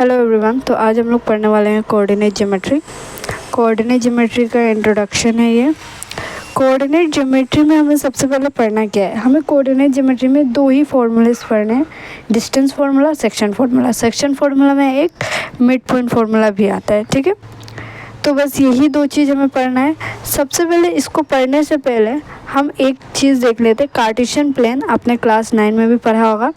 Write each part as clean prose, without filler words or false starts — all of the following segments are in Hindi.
Hello everyone. तो आज हम लोग पढ़ने वाले हैं कोऑर्डिनेट ज्योमेट्री। कोऑर्डिनेट ज्योमेट्री का इंट्रोडक्शन है ये। कोऑर्डिनेट ज्योमेट्री में हमें सबसे पहले पढ़ना क्या है, हमें कोऑर्डिनेट ज्योमेट्री में दो ही फॉर्मूलेस पढ़ने हैं, distance formula, section formula. Section formula में एक मिड पॉइंट फार्मूला भी आता है, ठीक है। तो बस यही दो चीज़ हमें पढ़ना है। सबसे पहले इसको पढ़ने से पहले हम एक चीज़ देख लेते हैं, कार्टेशियन प्लेन। आपने क्लास 9 में भी पढ़ा होगा,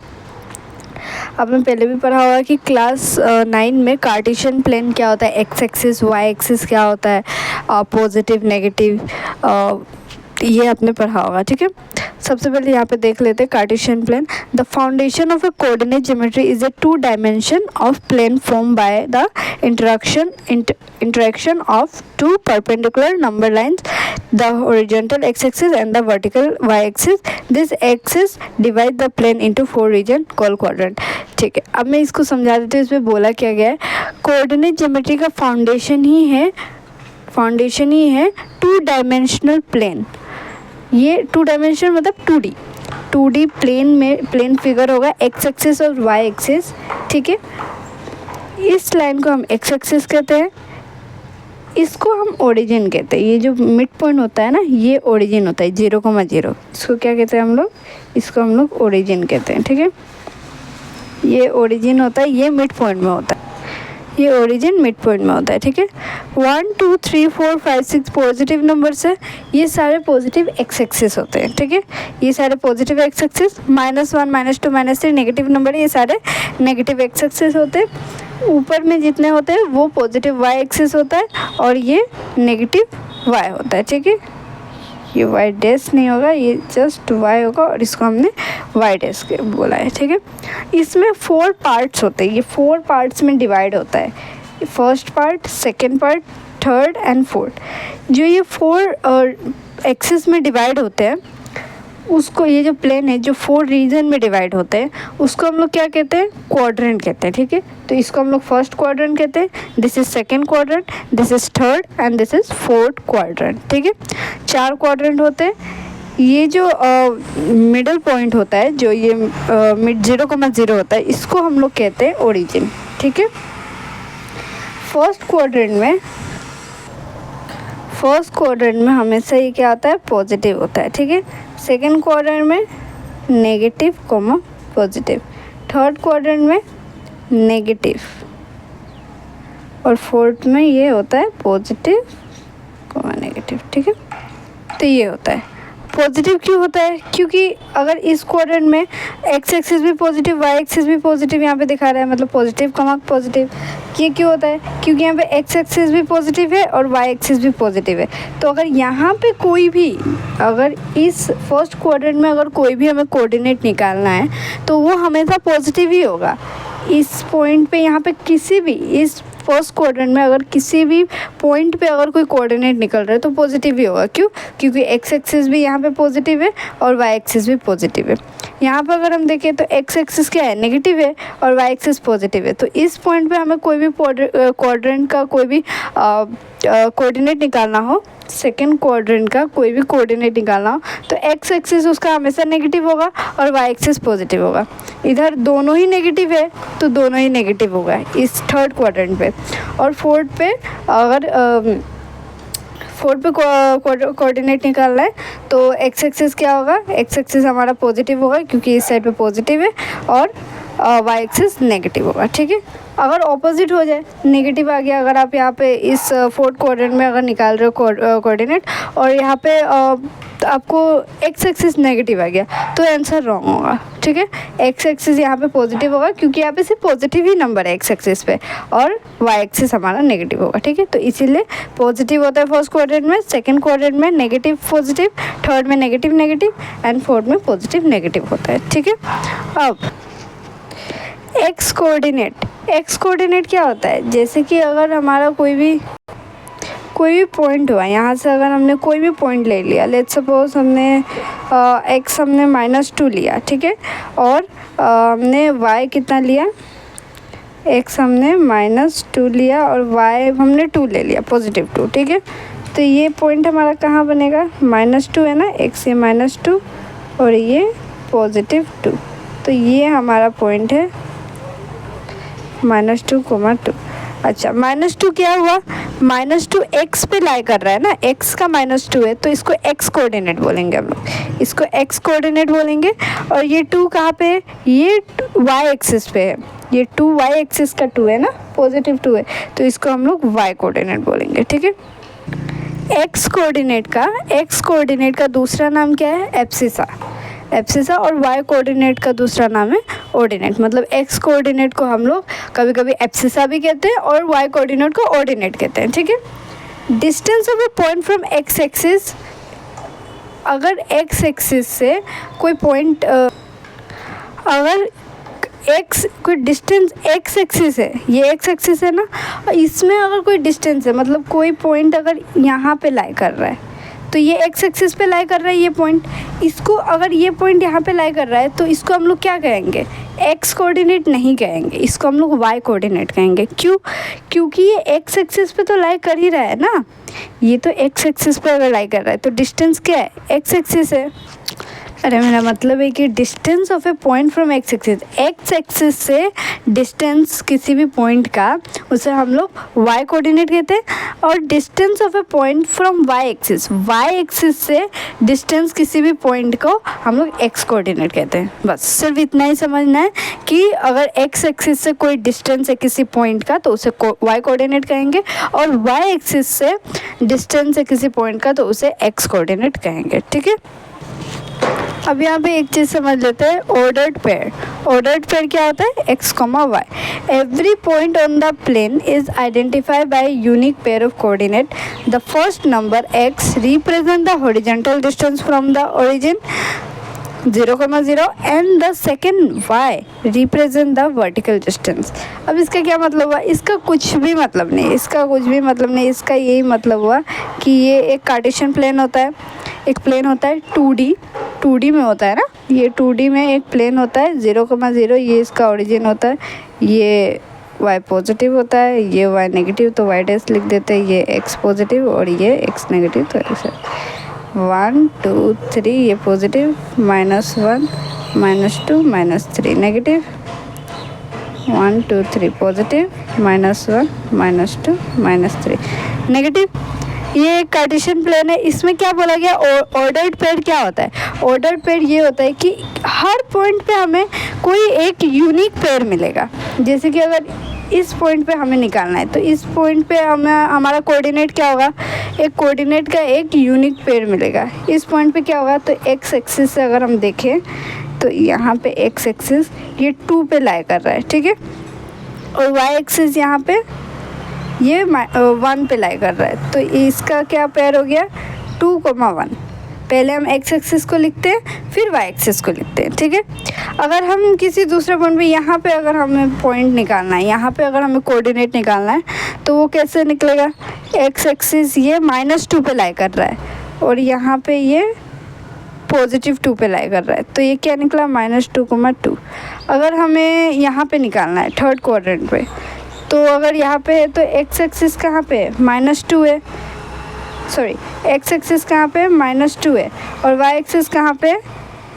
आपने पहले भी पढ़ा होगा कि क्लास 9 में कार्टेशियन प्लेन क्या होता है, एक्स एक्सिस वाई एक्सिस क्या होता है, पॉजिटिव नेगेटिव, ये आपने पढ़ा होगा, ठीक है। सबसे पहले यहाँ पे देख लेते हैं Cartesian plane. The foundation of a coordinate geometry is a two dimension of plane form by the interaction of two perpendicular number lines, the horizontal x-axis and the vertical y-axis. This axis divide the plane into 4 region called quadrant। ठीक है, अब मैं इसको समझा देती हूँ। इसमें बोला क्या गया है, कोऑर्डिनेट ज्योमेट्री का फाउंडेशन ही है टू डायमेंशनल प्लेन। ये टू डायमेंशन मतलब 2D प्लेन में प्लेन फिगर होगा, एक्स एक्सिस और वाई एक्सिस, ठीक है। इस लाइन को हम एक्स एक्सिस कहते हैं, इसको हम ओरिजिन कहते हैं। ये जो मिड पॉइंट होता है ना, ये ओरिजिन होता है 0,0। इसको क्या कहते हैं हम लोग, इसको हम लोग ओरिजिन कहते हैं, ठीक है। ये ओरिजिन होता है, ये मिड पॉइंट में होता है, ये ओरिजिन मिड पॉइंट में होता है, ठीक है। 1 2 3 4 5 6 पॉजिटिव नंबर्स है, ये सारे पॉजिटिव एक्स एक्सिस होते हैं, ठीक है। ये सारे positive x axis. -1 -2 -3 negative number है, ये सारे नेगेटिव एक्स एक्सिस होते हैं। ऊपर में जितने होते हैं वो पॉजिटिव वाई एक्सिस होता है और ये नेगेटिव वाई होता है, ठीक है। ये वाई डैश नहीं होगा, ये जस्ट वाई होगा और इसको हमने वाई डैश के बोला है, ठीक है। इसमें 4 पार्ट्स होते हैं, ये 4 पार्ट्स में डिवाइड होता है, first part, second part, third and fourth. जो ये 4 एक्सिस में डिवाइड होते हैं उसको, ये जो प्लेन है जो 4 रीजन में डिवाइड होते हैं उसको हम लोग क्या कहते हैं, क्वाड्रेंट कहते हैं, ठीक है। तो इसको हम लोग फर्स्ट क्वाड्रेंट कहते हैं, this is second quadrant, this is third and this is fourth quadrant, ठीक है। 4 क्वाड्रेंट होते हैं। ये जो मिडल पॉइंट होता है, जो ये मिड 0,0 होता है, इसको हम लोग कहते हैं ओरिजिन, ठीक है। फर्स्ट क्वाड्रेंट में हमेशा ये क्या होता है, पॉजिटिव होता है, ठीक है। सेकेंड क्वाड्रेंट में negative comma positive, third quadrant में नेगेटिव और फोर्थ में ये होता है पॉजिटिव कॉमा नेगेटिव, ठीक है। तो ये होता है पॉजिटिव। क्यों होता है, क्योंकि अगर इस क्वाड्रेंट में एक्स एक्सिस भी पॉजिटिव, वाई एक्सिस भी पॉजिटिव यहाँ पे दिखा रहा है, मतलब पॉजिटिव कमा पॉजिटिव। ये क्यों होता है, क्योंकि यहाँ पे एक्स एक्सिस भी पॉजिटिव है और वाई एक्सिस भी पॉजिटिव है। तो अगर यहाँ पे कोई भी, अगर इस फर्स्ट क्वाड्रेंट में अगर कोई भी हमें कोऑर्डिनेट निकालना है तो वो हमेशा पॉजिटिव ही होगा। इस पॉइंट पे, यहाँ पे किसी भी, इस फर्स्ट क्वाड्रेंट में अगर किसी भी पॉइंट पे अगर कोई कोऑर्डिनेट निकल रहा है तो पॉजिटिव ही होगा। क्यों, क्योंकि एक्स एक्सिस भी यहाँ पे पॉजिटिव है और वाई एक्सिस भी पॉजिटिव है। यहाँ पे अगर हम देखें तो एक्स एक्सिस क्या है, नेगेटिव है और वाई एक्सिस पॉजिटिव है। तो इस पॉइंट पे हमें कोई भी क्वाड्रेंट का कोई भी कोऑर्डिनेट निकालना हो, सेकेंड क्वाड्रेंट का कोई भी कोऑर्डिनेट निकालना हो, तो एक्स एक्सिस उसका हमेशा नेगेटिव होगा और वाई एक्सिस पॉजिटिव होगा। इधर दोनों ही नेगेटिव है तो दोनों ही नेगेटिव होगा इस थर्ड क्वाड्रेंट पे। और फोर्थ पे अगर कोऑर्डिनेट निकालना है तो एक्स एक्सिस क्या होगा, एक्स एक्सिस हमारा पॉजिटिव होगा क्योंकि इस साइड पे पॉजिटिव है और वाई एक्सिस नेगेटिव होगा, ठीक है। अगर ऑपोजिट हो जाए, नेगेटिव आ गया, अगर आप यहाँ पे इस फोर्थ क्वाड्रेंट में अगर निकाल रहे हो कोऑर्डिनेट और यहाँ पे आपको एक्स एक्सिस नेगेटिव आ गया तो आंसर रॉन्ग होगा, ठीक है। एक्स एक्सिस यहाँ पे पॉजिटिव होगा क्योंकि यहाँ पे सिर्फ पॉजिटिव ही नंबर है एक्स एक्सिस पे और वाई एक्सिस हमारा नेगेटिव होगा, ठीक है। तो इसीलिए पॉजिटिव होता है फर्स्ट क्वाड्रेंट में, सेकंड क्वाड्रेंट में नेगेटिव पॉजिटिव, थर्ड में नेगेटिव नेगेटिव एंड फोर्थ में पॉजिटिव नेगेटिव होता है, ठीक है। अब एक्स कोऑर्डिनेट क्या होता है, जैसे कि अगर हमारा कोई भी पॉइंट हुआ, यहाँ से अगर हमने कोई भी पॉइंट ले लिया, लेट्स सपोज हमने एक्स हमने -2 लिया, ठीक है। और हमने वाई कितना लिया, एक्स हमने -2 लिया और वाई हमने 2 ले लिया, पॉजिटिव 2, ठीक है। तो ये पॉइंट हमारा कहाँ बनेगा, -2 है ना, एक्स ये -2 और ये +2। तो ये हमारा पॉइंट है -2, अच्छा -2 क्या हुआ, -2 x पे लाई कर रहा है ना, x का -2 है तो इसको x कोऑर्डिनेट बोलेंगे हम लोग, इसको x कोऑर्डिनेट बोलेंगे। और ये 2 कहाँ पे है, ये y एक्सिस पे है, ये 2 y एक्सिस का 2 है ना, पॉजिटिव 2 है तो इसको हम लोग y कोऑर्डिनेट बोलेंगे, ठीक है। x कोऑर्डिनेट का दूसरा नाम क्या है, एब्सिसा, और y कोऑर्डिनेट का दूसरा नाम है ऑर्डिनेट। मतलब x कोऑर्डिनेट को हम लोग कभी कभी एब्सिसा भी कहते हैं और y कोऑर्डिनेट को ऑर्डिनेट कहते हैं, ठीक है। Distance of A point from x axis, अगर x एक्सिस से कोई पॉइंट, अगर कोई डिस्टेंस x एक्सिस है, ये x एक्सिस है ना, इसमें अगर कोई डिस्टेंस है, मतलब कोई पॉइंट अगर यहाँ पे लाई कर रहा है तो ये x एक्सिस पे लाई कर रहा है ये पॉइंट, इसको अगर ये पॉइंट यहाँ पे लाई कर रहा है तो इसको हम लोग क्या कहेंगे, x कोऑर्डिनेट नहीं कहेंगे, इसको हम लोग y कोऑर्डिनेट कहेंगे। क्यों, क्योंकि ये x एक्सिस पे तो लाई कर ही रहा है ना, ये तो x एक्सिस पे अगर लाई कर रहा है तो डिस्टेंस क्या है, x एक्सिस है। अरे मेरा मतलब है कि distance of A point from x axis से डिस्टेंस किसी भी पॉइंट का, उसे हम लोग y कोऑर्डिनेट कहते हैं। और distance of A point from y axis से डिस्टेंस किसी भी पॉइंट को हम लोग x कोऑर्डिनेट कहते हैं। बस सिर्फ इतना ही समझना है कि अगर x एक्सिस से कोई डिस्टेंस है किसी पॉइंट का तो उसे y कोऑर्डिनेट कहेंगे, और y एक्सिस से डिस्टेंस है किसी पॉइंट का तो उसे x कोऑर्डिनेट कहेंगे, ठीक है। अब यहाँ पे एक चीज़ समझ लेते हैं, ऑर्डर्ड पेयर क्या होता है, x, y। Every point on the plane is identified by unique pair of coordinate. The first number x represent the horizontal distance from the origin 0,0 and the second y represent the vertical distance. अब इसका क्या मतलब हुआ, इसका कुछ भी मतलब नहीं, इसका यही मतलब हुआ कि ये एक कार्टेशियन प्लेन होता है, एक प्लेन होता है 2D में होता है ना, ये 2D में एक प्लेन होता है 0,0, ये इसका ओरिजिन होता है, ये y पॉजिटिव होता है, ये y नेगेटिव तो y डैश लिख देते हैं, ये x पॉजिटिव और ये x नेगेटिव तो x 1 2 3, ये पॉजिटिव, -1 -2 -3 नेगेटिव, 1 2 3 पॉजिटिव, -1 -2 -3 नेगेटिव। ये एक कार्टेशियन प्लेन है, इसमें क्या बोला गया, ऑर्डर्ड पेयर क्या होता है, ऑर्डर्ड पेयर ये होता है कि हर पॉइंट पे हमें कोई एक यूनिक पेयर मिलेगा। जैसे कि अगर इस पॉइंट पे हमें निकालना है तो इस पॉइंट पे हमें हमारा कोऑर्डिनेट क्या होगा, एक कोऑर्डिनेट का एक यूनिक पेयर मिलेगा। इस पॉइंट पे क्या होगा, तो x एक्सिस से अगर हम देखें तो यहाँ पे x एक्सिस ये 2 पे लाई कर रहा है, ठीक है, और y एक्सिस यहाँ पे ये 1 पे लाई कर रहा है, तो इसका क्या पेयर हो गया, 2,1। पहले हम x एक्सिस को लिखते हैं फिर y एक्सिस को लिखते हैं, ठीक है। अगर हम किसी दूसरे पॉइंट पे, यहाँ पे अगर हमें पॉइंट निकालना है, यहाँ पे अगर हमें कोऑर्डिनेट निकालना है तो वो कैसे निकलेगा, x एक्सिस ये -2 पे लाई कर रहा है और यहाँ पे ये +2 पे लाई कर रहा है, तो ये क्या निकला, -2,2। अगर हमें यहाँ पे निकालना है थर्ड क्वाड्रेंट पे, तो अगर यहाँ पे है तो x एक्सिस कहाँ पे है, -2 है, सॉरी x एक्सिस कहाँ पे है, -2 है, और y एक्सिस कहाँ पे है,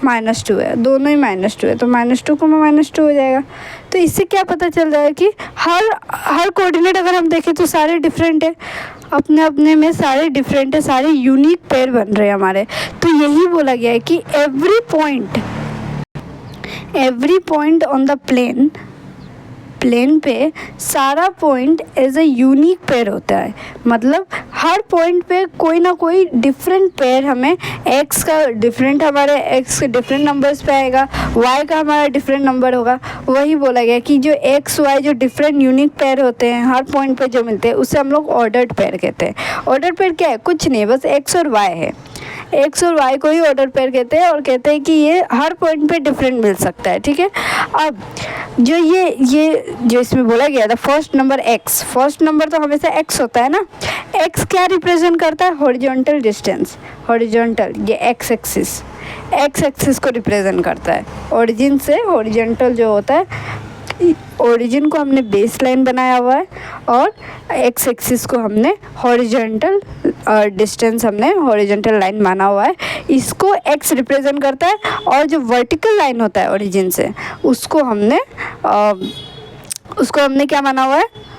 -2 है, दोनों ही -2 है, तो -2 हो जाएगा। तो इससे क्या पता चल रहा है कि हर कोऑर्डिनेट अगर हम देखें तो सारे डिफरेंट है, अपने अपने में सारे डिफरेंट है, सारे यूनिक पेयर बन रहे हैं हमारे। तो यही बोला गया है कि every point on the plane पे सारा point as a unique pair होता है। मतलब हर पॉइंट पे कोई ना कोई डिफरेंट पेयर, हमें x का डिफरेंट, हमारे x के डिफरेंट नंबर्स पे आएगा, y का हमारा डिफरेंट नंबर होगा। वही बोला गया कि जो x y जो डिफरेंट यूनिक पेयर होते हैं हर पॉइंट पे जो मिलते हैं उसे हम लोग ऑर्डर्ड पेयर कहते हैं। ऑर्डर्ड पेयर क्या है, कुछ नहीं, बस x और y है, x और y को ही ऑर्डर पेयर कहते हैं और कहते हैं कि ये हर पॉइंट पे डिफरेंट मिल सकता है, ठीक है। अब जो ये जो इसमें बोला गया था first number x, first number तो हमेशा x होता है ना, x क्या रिप्रेजेंट करता है, हॉरिजॉन्टल डिस्टेंस, हॉरिजॉन्टल ये x एक्सिस को रिप्रेजेंट करता है। ओरिजिन से हॉरिजॉन्टल जो होता है, ओरिजिन को हमने बेस लाइन बनाया हुआ है और एक्स एक्सिस को हमने हॉरिजॉन्टल डिस्टेंस, हमने हॉरिजॉन्टल लाइन माना हुआ है, इसको एक्स रिप्रेजेंट करता है। और जो वर्टिकल लाइन होता है ओरिजिन से, उसको हमने उसको हमने क्या माना हुआ है,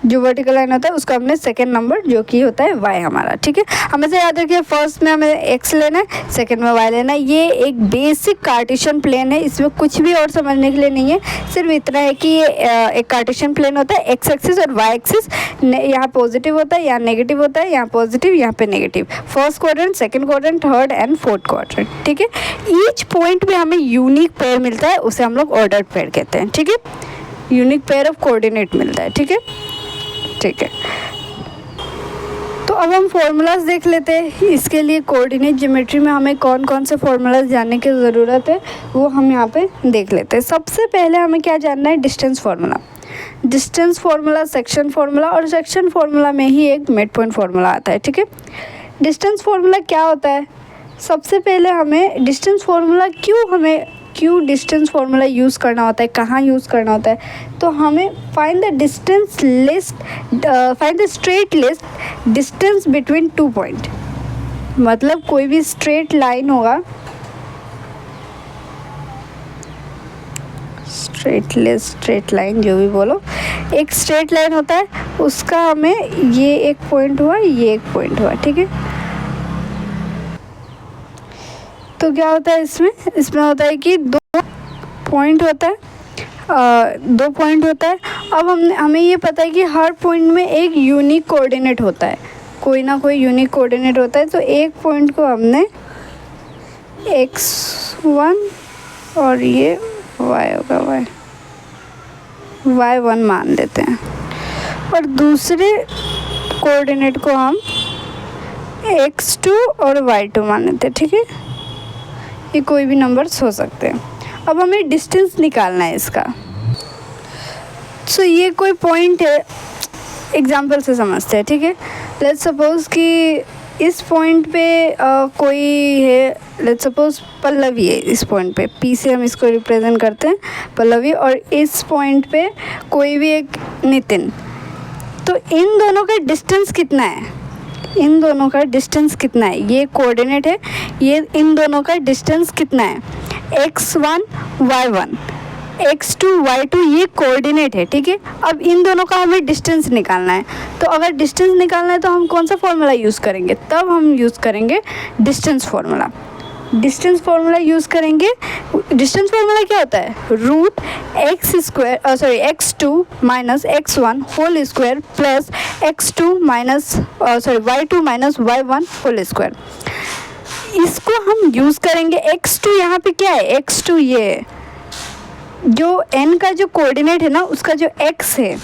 जो वर्टिकल लाइन होता है उसका हमने सेकंड नंबर जो कि होता है y हमारा, ठीक है। हमेशा याद रखिए फर्स्ट में हमें x लेना है, सेकंड में y लेना है। ये एक बेसिक कार्टेशियन प्लेन है, इसमें कुछ भी और समझने के लिए नहीं है, सिर्फ इतना है कि ये एक कार्टेशियन प्लेन होता है, x एक्सिस और y एक्सिस यहाँ पॉजिटिव होता है, यहाँ नेगेटिव होता है, यहाँ पॉजिटिव, यहाँ पे negative, first quadrant, second quadrant, third and fourth quadrant, ठीक है। ईच पॉइंट में हमें यूनिक पेयर मिलता है, उसे हम लोग ऑर्डर्ड पेयर कहते हैं, ठीक है। यूनिक पेयर ऑफ कोऑर्डिनेट मिलता है, ठीक है, ठीक है। तो अब हम फॉर्मूलाज देख लेते हैं। इसके लिए कोऑर्डिनेट ज्योमेट्री में हमें कौन कौन से फॉर्मूलाज जानने की ज़रूरत है वो हम यहाँ पे देख लेते हैं। सबसे पहले हमें क्या जानना है, distance formula. Distance formula, section formula, और सेक्शन फार्मूला में ही एक मिड पॉइंट फार्मूला आता है, ठीक है। डिस्टेंस फार्मूला क्या होता है, सबसे पहले हमें डिस्टेंस फार्मूला क्यों डिस्टेंस फार्मूला यूज़ करना होता है, कहाँ यूज़ करना होता है, तो हमें find the straight list distance between 2 point. मतलब कोई भी स्ट्रेट लाइन होगा, स्ट्रेट लाइन जो भी बोलो, एक स्ट्रेट लाइन होता है, उसका हमें ये एक पॉइंट हुआ, ये एक पॉइंट हुआ, ठीक है। तो क्या होता है इसमें होता है कि 2 पॉइंट होता है, 2 पॉइंट होता है। अब हमें ये पता है कि हर पॉइंट में एक यूनिक कोऑर्डिनेट होता है, कोई ना कोई यूनिक कोऑर्डिनेट होता है। तो एक पॉइंट को हमने x1 और ये y होगा, y1 मान लेते हैं, और दूसरे कोऑर्डिनेट को हम x2 और y2 मान लेते हैं, ठीक है। ये कोई भी नंबर्स हो सकते हैं। अब हमें डिस्टेंस निकालना है इसका। सो ये कोई पॉइंट है, एग्जांपल से समझते हैं, ठीक है। लेट्स सपोज कि इस पॉइंट पे कोई है, लेट्स सपोज पल्लवी है, इस पॉइंट पे P से हम इसको रिप्रेजेंट करते हैं पल्लवी, और इस पॉइंट पे कोई भी एक नितिन। तो इन दोनों का डिस्टेंस कितना है, इन दोनों का डिस्टेंस कितना है, ये कोऑर्डिनेट है, ये इन दोनों का डिस्टेंस कितना है, x1 y1, x2 y2, ये कोऑर्डिनेट है, ठीक है। अब इन दोनों का हमें डिस्टेंस निकालना है। तो अगर डिस्टेंस निकालना है तो हम कौन सा फॉर्मूला यूज़ करेंगे, तब हम यूज़ करेंगे distance formula. Distance formula use करेंगे। डिस्टेंस फार्मूला क्या होता है, root x2 minus x1 whole square plus x2 minus y2 minus y1 whole square. इसको हम यूज़ करेंगे। x2 यहाँ पे क्या है, x2 ये है, जो n का जो कोऑर्डिनेट है ना, उसका जो x है,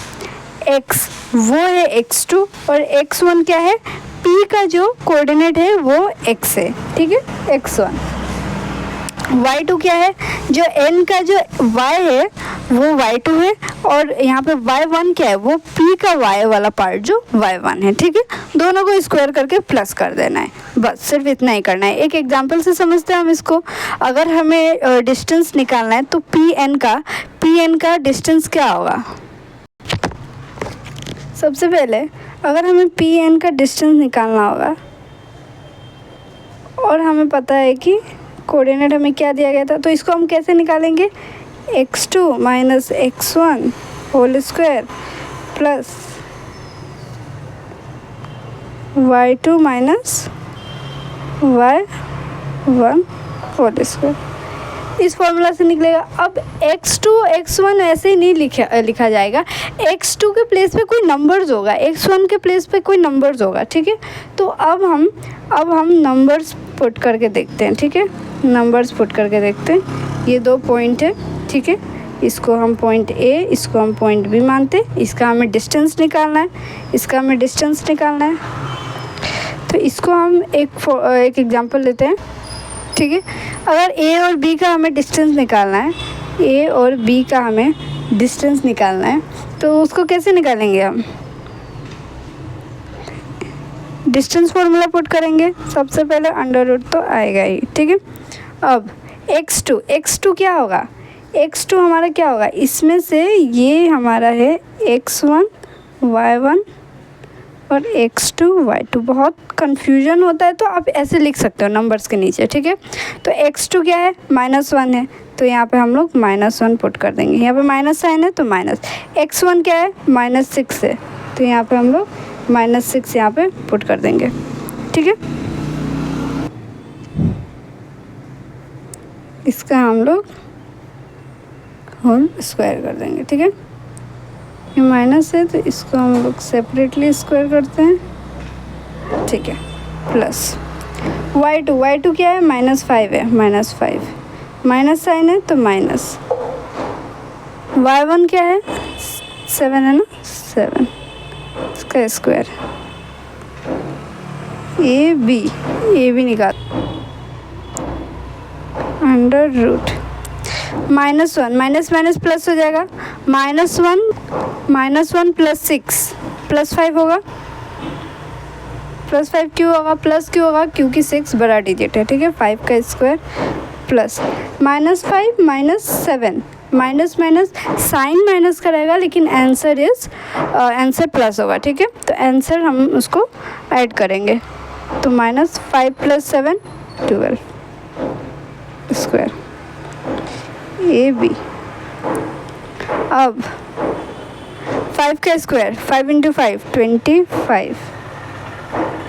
x वो है x2, और x1 क्या है, p का जो कोऑर्डिनेट है वो x है, ठीक है, x1। y2 क्या है, जो n का जो y है वो y2 है, और यहाँ पे y1 क्या है, वो p का y वाला पार्ट जो y1 है, ठीक है। दोनों को स्क्वायर करके प्लस कर देना है, बस सिर्फ इतना ही करना है। एक एग्जांपल से समझते हैं हम इसको। अगर हमें डिस्टेंस निकालना है तो pn का डिस्टेंस क्या होगा। सबसे पहले अगर हमें pn का डिस्टेंस निकालना होगा, और हमें पता है कि कोऑर्डिनेट हमें क्या दिया गया था, तो इसको हम कैसे निकालेंगे, x2 minus x1 whole square plus y2 minus y1 whole square. इस फॉर्मूला से निकलेगा। अब x2 x1 ऐसे ही नहीं लिखा जाएगा, x2 के प्लेस पे कोई नंबर्स होगा, x1 के प्लेस पे कोई नंबर्स होगा, ठीक है। तो अब हम नंबर्स पुट करके देखते हैं, ठीक है। नंबर्स पुट करके देखते हैं। ये 2 पॉइंट है, ठीक है, इसको हम पॉइंट A, इसको हम पॉइंट B मानते हैं। इसका हमें डिस्टेंस निकालना है, इसका हमें डिस्टेंस निकालना है। तो इसको हम एक एग्जांपल लेते हैं, ठीक है। अगर A और B का हमें डिस्टेंस निकालना है, A और B का हमें डिस्टेंस निकालना है, तो उसको कैसे निकालेंगे हम, डिस्टेंस फार्मूला पुट करेंगे। सबसे पहले अंडर रूट तो आएगा ही, ठीक है। अब x2 क्या होगा, x2 हमारा क्या होगा, इसमें से ये हमारा है x1 y1 और x2 y2। बहुत कन्फ्यूजन होता है तो आप ऐसे लिख सकते हो नंबर्स के नीचे, ठीक है। तो x2 क्या है, -1 है, तो यहाँ पे हम लोग -1 पुट कर देंगे। यहाँ पे माइनस साइन है तो माइनस। x1 क्या है, -6 है, तो यहाँ पे हम लोग -6 यहाँ पे पुट कर देंगे, ठीक है। इसका हम लोग होल स्क्वायर कर देंगे, ठीक है। ये माइनस है तो इसको हम लोग सेपरेटली स्क्वायर करते हैं, ठीक है। प्लस y2 क्या है, -5 है, -5, माइनस साइन है तो माइनस। y1 क्या है, 7 है ना, 7, इसका स्क्वायर। ए बी निकाल, under root -1 minus minus plus हो जाएगा, -1 प्लस 6 प्लस 5 होगा। प्लस 5 क्यों होगा, प्लस क्यों होगा, क्योंकि 6 बड़ा डिजिट है, ठीक है। 5 का square plus -5 -7, minus minus sign minus का रहेगा लेकिन आंसर प्लस होगा, ठीक है। तो आंसर हम उसको ऐड करेंगे, तो -5 + 7 12 स्क्वायर ए बी। अब 5 का स्क्वायर, 5 × 5 25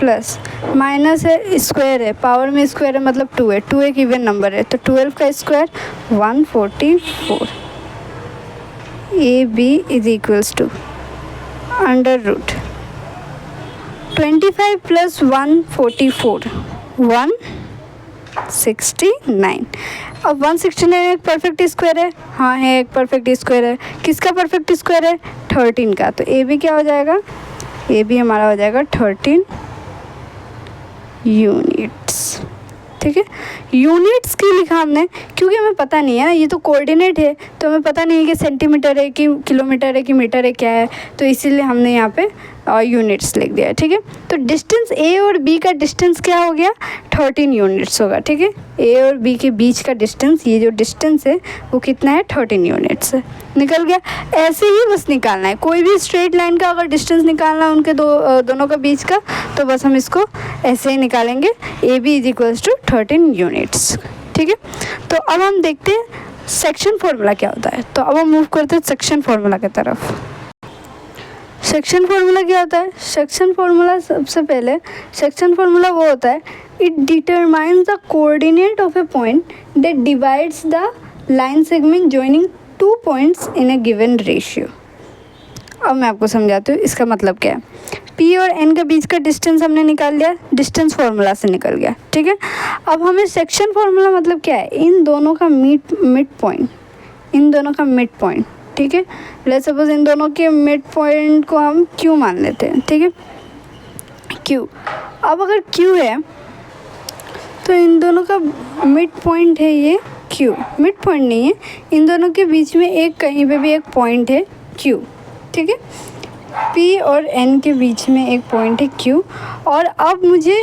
प्लस माइनस है, स्क्वायर है, पावर में स्क्वायर है मतलब 2 है, 2 एक इवन नंबर है, तो 12 का square 144। A B is equals to under root 25 + 144 169। अब 169 एक परफेक्ट स्क्वायर है, हाँ है, एक परफेक्ट स्क्वायर है। किसका परफेक्ट स्क्वायर है, 13 का। तो ए बी क्या हो जाएगा, ए बी हमारा हो जाएगा 13 यूनिट्स, ठीक है। यूनिट्स क्यों लिखा हमने, क्योंकि हमें पता नहीं है ना, ये तो कोऑर्डिनेट है, तो हमें पता नहीं है कि सेंटीमीटर है कि किलोमीटर है कि मीटर है, क्या है, तो इसीलिए हमने यहाँ पे यूनिट्स लिख दिया है, ठीक है। तो डिस्टेंस ए और बी का डिस्टेंस क्या हो गया, 13 यूनिट्स होगा, ठीक है। ए और बी के बीच का डिस्टेंस, ये जो डिस्टेंस है वो कितना है, 13 यूनिट्स है, निकल गया। ऐसे ही बस निकालना है, कोई भी स्ट्रेट लाइन का अगर डिस्टेंस निकालना है उनके दोनों का बीच का, तो बस हम इसको ऐसे ही निकालेंगे, A B is equals to 13 units, ठीक है। तो अब हम देखते हैं सेक्शन फॉर्मूला क्या होता है। तो अब हम मूव करते हैं सेक्शन फॉर्मूला की तरफ। सेक्शन फार्मूला क्या होता है, सेक्शन फार्मूला सबसे पहले सेक्शन फार्मूला वो होता है, it determines the coordinate of A point that divides the line segment joining 2 points in A given ratio. अब मैं आपको समझाती हूँ इसका मतलब क्या है। P और N के बीच का डिस्टेंस हमने निकाल लिया, डिस्टेंस फार्मूला से निकल गया, ठीक है। अब हमें सेक्शन फार्मूला मतलब क्या है, इन दोनों का मिड पॉइंट, ठीक है। लेट्स सपोज इन दोनों के मिड पॉइंट को हम Q मान लेते हैं, ठीक है, Q। अब अगर Q है तो इन दोनों का मिड पॉइंट है ये Q, मिड पॉइंट नहीं है, इन दोनों के बीच में एक कहीं पे भी एक पॉइंट है Q, ठीक है। P और N के बीच में एक पॉइंट है Q। और अब मुझे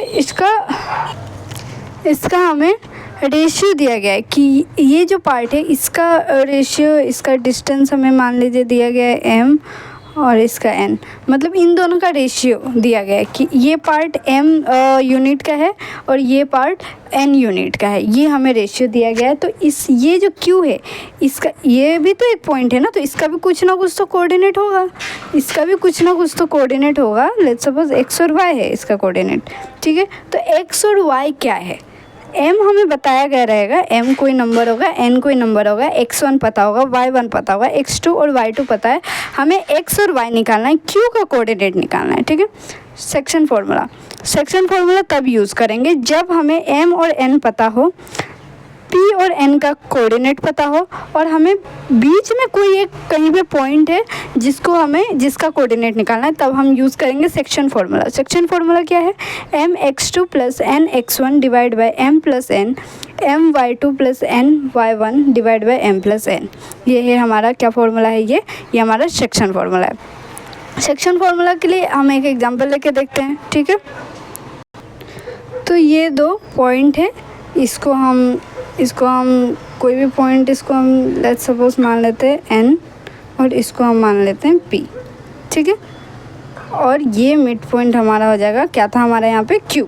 इसका हमें रेशियो दिया गया है कि ये जो पार्ट है इसका रेशियो, इसका डिस्टेंस हमें मान लीजिए दिया गया है M और इसका N, मतलब इन दोनों का रेशियो दिया गया है कि ये पार्ट M यूनिट का है और ये पार्ट N यूनिट का है, ये हमें रेशियो दिया गया है। तो ये जो Q है इसका, ये भी तो एक पॉइंट है ना, तो इसका भी कुछ ना कुछ तो कोऑर्डिनेट होगा, इसका भी कुछ ना कुछ तो कोऑर्डिनेट होगा। लेट्स सपोज X और Y है इसका कोऑर्डिनेट, ठीक है। तो X और Y क्या है, M हमें बताया गया रहेगा, M कोई नंबर होगा, N कोई नंबर होगा, X1 पता होगा, Y1 पता होगा, X2 और Y2 पता है, हमें X और Y निकालना है, Q का कोऑर्डिनेट निकालना है, ठीक है। सेक्शन फार्मूला तब यूज़ करेंगे जब हमें M और N पता हो, P और N का कोऑर्डिनेट पता हो और हमें बीच में कोई एक कहीं पे पॉइंट है जिसका कोऑर्डिनेट निकालना है, तब हम यूज़ करेंगे सेक्शन फार्मूला। सेक्शन फार्मूला क्या है, mx2 + nx1 divide by m + n, my2 + ny1 divide by m + n। ये है हमारा क्या फार्मूला है, ये हमारा सेक्शन फार्मूला है। सेक्शन फार्मूला के लिए हम एक एग्जांपल लेके देखते हैं, ठीक है। तो ये 2 पॉइंट है, इसको हम कोई भी पॉइंट इसको हम लेट्स सपोज मान लेते हैं N और इसको हम मान लेते हैं P, ठीक है। और ये मिड पॉइंट हमारा हो जाएगा, क्या था हमारे यहाँ पे, Q,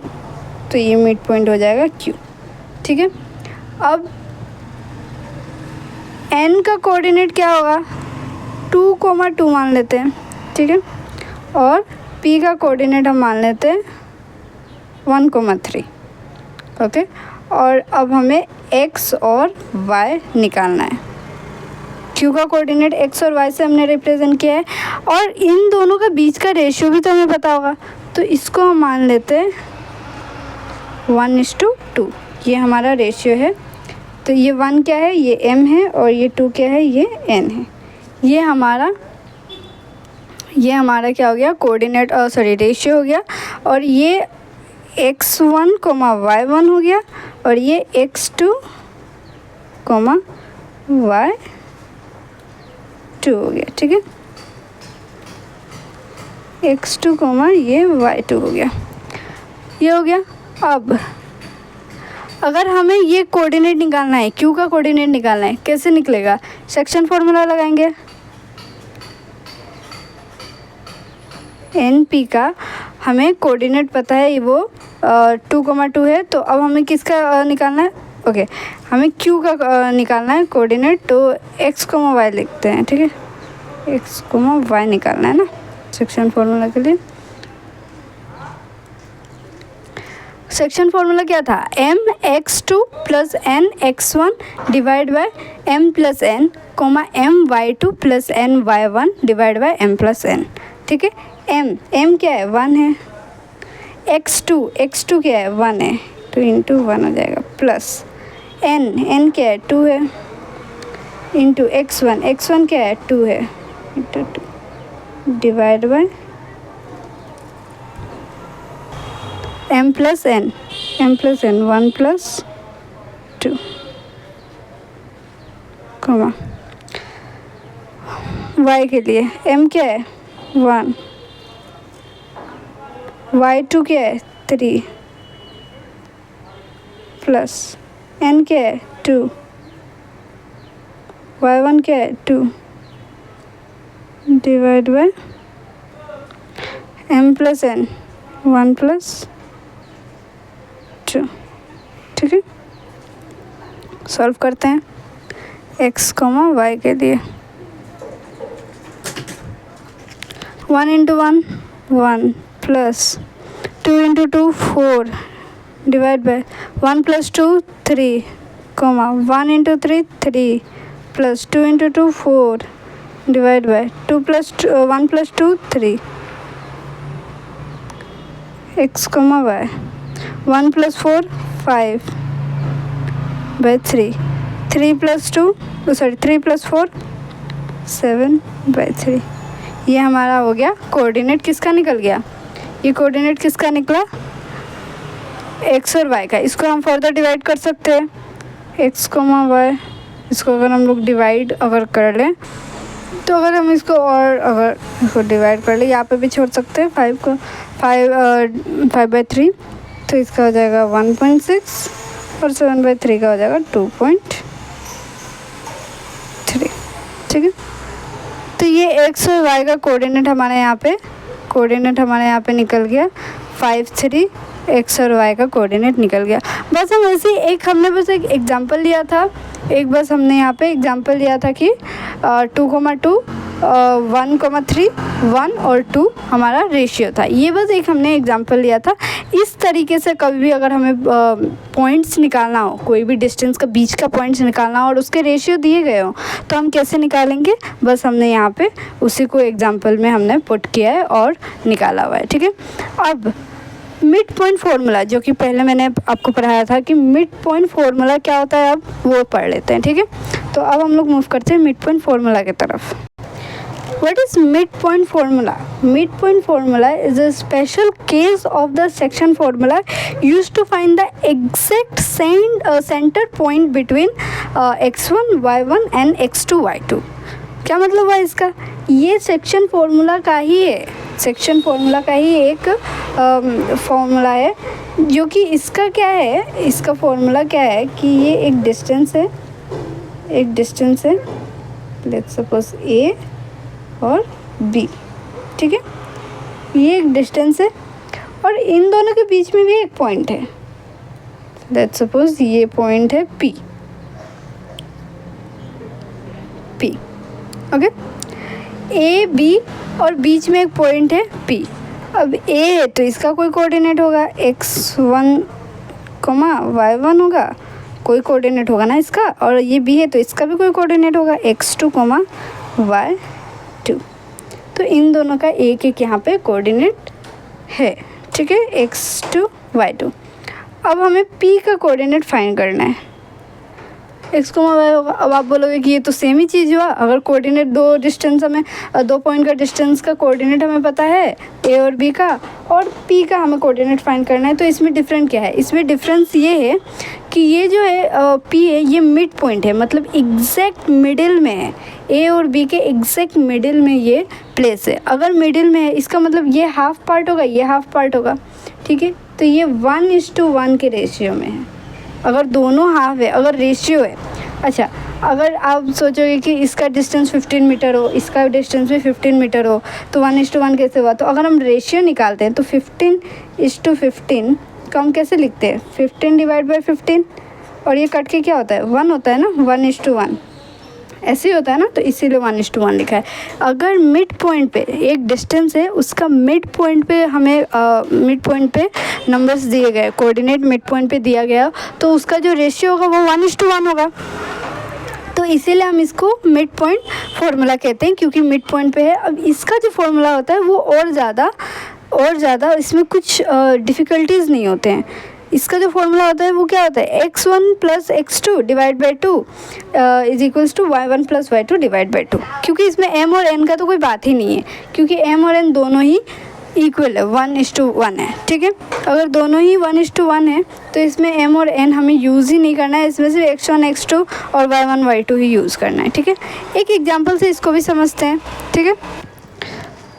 तो ये मिड पॉइंट हो जाएगा Q, ठीक है। अब N का कोऑर्डिनेट क्या होगा, 2,2 मान लेते हैं, ठीक है, और P का कोऑर्डिनेट हम मान लेते हैं 1,3, ओके। और अब हमें x और y निकालना है। Q का कोऑर्डिनेट x और y से हमने रिप्रेजेंट किया है, और इन दोनों का बीच का रेशियो भी तो हमें पता होगा, तो इसको हम मान लेते हैं 1:2, ये हमारा रेशियो है। तो ये 1 क्या है, ये m है, और ये 2 क्या है, ये n है। ये हमारा क्या हो गया, कोऑर्डिनेट रेशियो हो गया। और ये x1, y1 हो गया, और ये x2, y2 हो गया, ठीक है। x2, ये y2 हो गया, ये हो गया। अब अगर हमें ये कोऑर्डिनेट निकालना है, Q का कोऑर्डिनेट निकालना है, कैसे निकलेगा, सेक्शन फॉर्मूला लगाएंगे। NP का हमें कोऑर्डिनेट पता है, वो 2,2 है, तो अब हमें किसका निकालना है, ओके, हमें Q का निकालना है कोऑर्डिनेट, तो x, y लिखते हैं, ठीक है, x, y निकालना है ना सेक्शन फॉर्मूला के लिए। सेक्शन फॉर्मूला क्या था, mx2 plus nx1 divide by m plus n, my2 plus ny1 divide by m plus n, ठीक है। m क्या है, 1 है, x2 क्या है, 1 है, तो इंटू 1 हो जाएगा, प्लस n क्या है, 2 है, इंटू x1 क्या है, 2 है, into 2 divide by m plus n 1 plus 2, y के लिए m क्या है, 1, y2 क्या है, 3, प्लस n क्या है, 2, y1 क्या है, 2 divide by m plus n 1 plus 2, ठीक है। सॉल्व करते हैं x, y के लिए। 1 into 1 1 plus 2 into 2 4 divide by 1 plus 2 3, 1 into 3 3 plus 2 into 2 4 divide by 1 plus 2 3, x, y 1 plus 4 5 by 3 plus 4 7 by 3। ये हमारा हो गया कोऑर्डिनेट, किसका निकल गया, ये कोऑर्डिनेट किसका निकला, x और y का। इसको हम फर्दर डिवाइड कर सकते हैं, x, y, इसको अगर हम लोग डिवाइड अगर कर लें, तो अगर हम इसको डिवाइड कर ले, यहाँ पे भी छोड़ सकते हैं 5 बाई 3, तो इसका हो जाएगा 1.6, और 7 बाई 3 का हो जाएगा 2.3, ठीक है। तो ये x और y का कोऑर्डिनेट हमारे यहाँ पे निकल गया 5 3, x और y का कोऑर्डिनेट निकल गया। बस हम ऐसे हमने बस एक एग्जांपल लिया था, हमने यहाँ पे एग्जांपल लिया था कि 2,2 1,3 1 और 2 हमारा रेशियो था। ये बस हमने एग्जांपल लिया था। इस तरीके से कभी भी अगर हमें पॉइंट्स निकालना हो, कोई भी डिस्टेंस का बीच का पॉइंट्स निकालना हो और उसके रेशियो दिए गए हो, तो हम कैसे निकालेंगे, बस हमने यहाँ पे उसी को एग्जांपल में हमने पुट किया है और निकाला हुआ है, ठीक है। अब मिड पॉइंट फार्मूला, जो कि पहले मैंने आपको पढ़ाया था कि मिड पॉइंट फार्मूला क्या होता है, अब वो पढ़ लेते हैं, ठीक है। तो अब हम लोग मूव करते हैं मिड पॉइंट फार्मूला की तरफ। What is midpoint formula? Midpoint formula is a special case of the section formula used to find the exact center point between x1, y1 and x2, y2. क्या मतलब हुआ इसका, ये सेक्शन फार्मूला का ही है, सेक्शन फार्मूला का ही एक फार्मूला है, जो कि इसका क्या है, इसका फार्मूला क्या है कि ये एक डिस्टेंस है, लेट्स सपोज a और b, ठीक है। ये एक डिस्टेंस है और इन दोनों के बीच में भी एक पॉइंट है। लेट्स सपोज ये पॉइंट है P, ओके। A B और बीच में एक पॉइंट है P। अब A है तो इसका कोई कोऑर्डिनेट होगा x1, y1 होगा, कोई कोऑर्डिनेट होगा ना इसका, और ये B है तो इसका भी कोई कोऑर्डिनेट होगा x2, y2। तो इन दोनों का एक एक यहाँ पे कोऑर्डिनेट है, ठीक है, x2, y2। अब हमें P का कोऑर्डिनेट फाइंड करना है, x, y होगा। अब आप बोलोगे कि ये तो सेम ही चीज़ हुआ, अगर कोऑर्डिनेट दो पॉइंट का डिस्टेंस का कोऑर्डिनेट हमें पता है A और B का, और P का हमें कोऑर्डिनेट फाइंड करना है, तो इसमें डिफरेंट क्या है? इसमें डिफरेंस ये है कि ये जो है P है ये मिड पॉइंट है, मतलब एग्जैक्ट मिडिल में है, A और B के एग्जैक्ट मिडिल में ये प्लेस है। अगर मिडिल में है इसका मतलब ये हाफ पार्ट होगा, ये हाफ पार्ट होगा, ठीक है। तो ये 1:1 के रेशियो में है, अगर दोनों हाफ है, अगर रेशियो है। अच्छा, अगर आप सोचोगे कि इसका डिस्टेंस 15 मीटर हो, इसका डिस्टेंस भी 15 मीटर हो, तो 1:1 कैसे हुआ? तो अगर हम रेशियो निकालते हैं तो 15:15 को हम कैसे लिखते हैं? 15 डिवाइड बाई 15, और ये कट के क्या होता है? 1 होता है ना, 1:1 ऐसे ही होता है ना, तो इसीलिए 1:1 लिखा है। अगर मिड पॉइंट पे एक डिस्टेंस है, उसका मिड पॉइंट पे हमें मिड पॉइंट पे नंबर्स दिए गए, कोऑर्डिनेट मिड पॉइंट पे दिया गया, तो उसका जो रेशियो होगा वो 1:1 होगा। तो इसीलिए हम इसको मिड पॉइंट फार्मूला कहते हैं, क्योंकि मिड पॉइंट पे है। अब इसका जो फार्मूला होता है वो और ज़्यादा इसमें कुछ डिफ़िकल्टीज़ नहीं होते हैं। इसका जो फॉर्मूला होता है वो क्या होता है? x1 + x2 divide by 2 is equals to y1 + y2 divide by 2। क्योंकि इसमें m और n का तो कोई बात ही नहीं है, क्योंकि m और n दोनों ही इक्वल है, 1:1 है, ठीक है। अगर दोनों ही 1:1 है तो इसमें m और n हमें यूज़ ही नहीं करना है, इसमें सिर्फ x1 x2 और y1 y2 ही यूज़ करना है, ठीक है। एक एग्जाम्पल से इसको भी समझते हैं, ठीक है।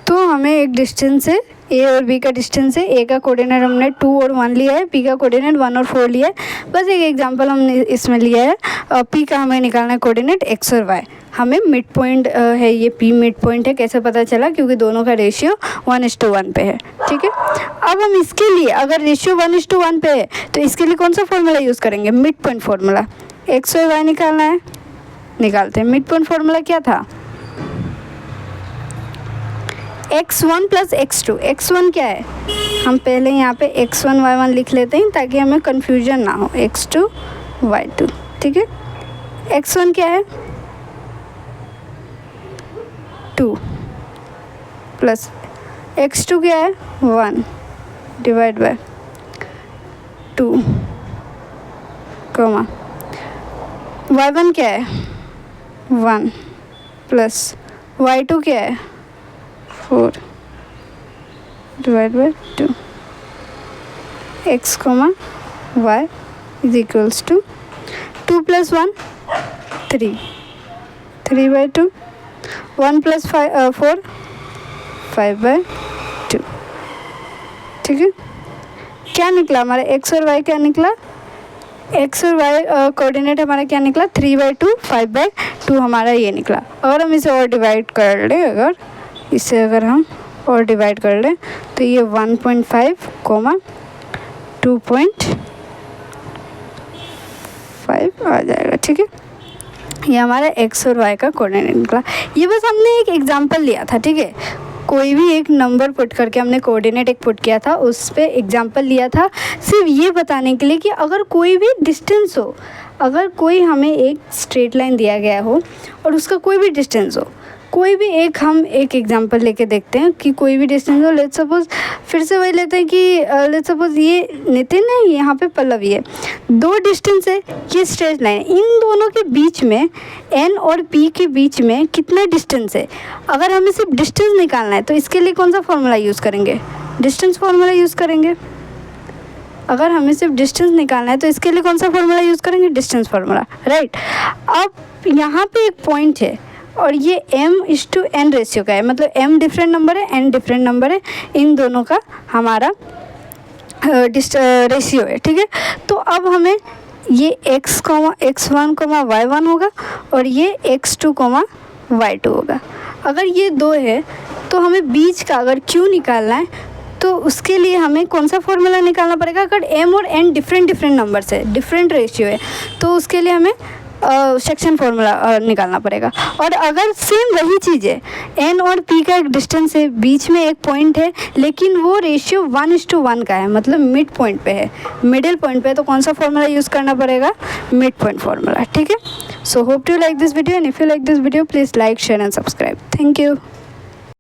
तो हमें एक डिस्टेंस है, A और B का डिस्टेंस है। A का कोऑर्डिनेट हमने 2 और 1 लिया है, B का कोऑर्डिनेट 1 और 4 लिया है। बस एक एग्जांपल हमने इसमें लिया है, P का हमें निकालना है कोऑर्डिनेट x और y। हमें मिड पॉइंट है, ये P मिड पॉइंट है। कैसे पता चला? क्योंकि दोनों का रेशियो 1:1 पे है, ठीक है। अब हम इसके लिए अगर रेशियो 1:1 पे है तो इसके लिए कौन सा फॉर्मूला यूज़ करेंगे? Mid point formula. x और y निकालना है, निकालते हैं। मिड पॉइंट फार्मूला क्या था? x1 + x2। x1 क्या है? हम पहले यहाँ पे x1 y1 लिख लेते हैं ताकि हमें कन्फ्यूजन ना हो। x2 y2, ठीक है। x1 क्या है? 2 प्लस x2 क्या है? 1 डिवाइड बाय 2 कॉमा y1 क्या है? 1 प्लस y2 क्या है? 4 divide by 2। x, y is equals to 2 + 1 3, 3/2, 1 + 4 5/2, ठीक है। क्या निकला हमारा? x और y क्या निकला? x और y कोऑर्डिनेट हमारा क्या निकला? 3/2, 5/2 हमारा ये निकला। अगर हम इसे और डिवाइड कर लें, अगर हम और डिवाइड कर लें तो ये 1.5, 2.5 आ जाएगा, ठीक है। ये हमारा x और y का कोऑर्डिनेट निकला। ये बस हमने एक एग्जांपल लिया था, ठीक है। कोई भी एक नंबर पुट करके हमने कोऑर्डिनेट एक पुट किया था, उस पर एग्जांपल लिया था, सिर्फ ये बताने के लिए कि अगर कोई भी डिस्टेंस हो, अगर कोई हमें एक स्ट्रेट लाइन दिया गया हो और उसका कोई भी डिस्टेंस हो, कोई भी एक, हम एक एग्जांपल लेके देखते हैं कि कोई भी डिस्टेंस हो। लेट्स सपोज फिर से वही लेते हैं कि लेट्स सपोज ये नितिन है, यहाँ पे पल्लवी है, दो डिस्टेंस है, ये स्ट्रेट लाइन, इन दोनों के बीच में n और p के बीच में कितना डिस्टेंस है? अगर हमें सिर्फ डिस्टेंस निकालना है तो इसके लिए कौन सा फॉर्मूला यूज़ करेंगे? डिस्टेंस फार्मूला यूज़ करेंगे। अगर हमें सिर्फ डिस्टेंस निकालना है तो इसके लिए कौन सा फॉर्मूला यूज़ करेंगे? Distance formula, right. अब यहाँ पे एक पॉइंट है और ये m:n रेशियो का है, मतलब m डिफरेंट नंबर है, n डिफरेंट नंबर है, इन दोनों का हमारा रेशियो है, ठीक है। तो अब हमें ये x1, y1 होगा और ये x2, y2 होगा। अगर ये दो है तो हमें बीच का अगर Q निकालना है तो उसके लिए हमें कौन सा फॉर्मूला निकालना पड़ेगा? अगर M और N डिफरेंट नंबर्स है, डिफरेंट रेशियो है, तो उसके लिए हमें सेक्शन फॉर्मूला निकालना पड़ेगा। और अगर सेम वही चीज़ है, N और P का एक डिस्टेंस है, बीच में एक पॉइंट है, लेकिन वो रेशियो 1:1 का है, मतलब मिड पॉइंट पे है, मिडिल पॉइंट पे है, तो कौन सा फॉर्मूला यूज़ करना पड़ेगा? Mid point formula. ठीक है। So hope to like this video, and if you like this video please like, share and subscribe. Thank you.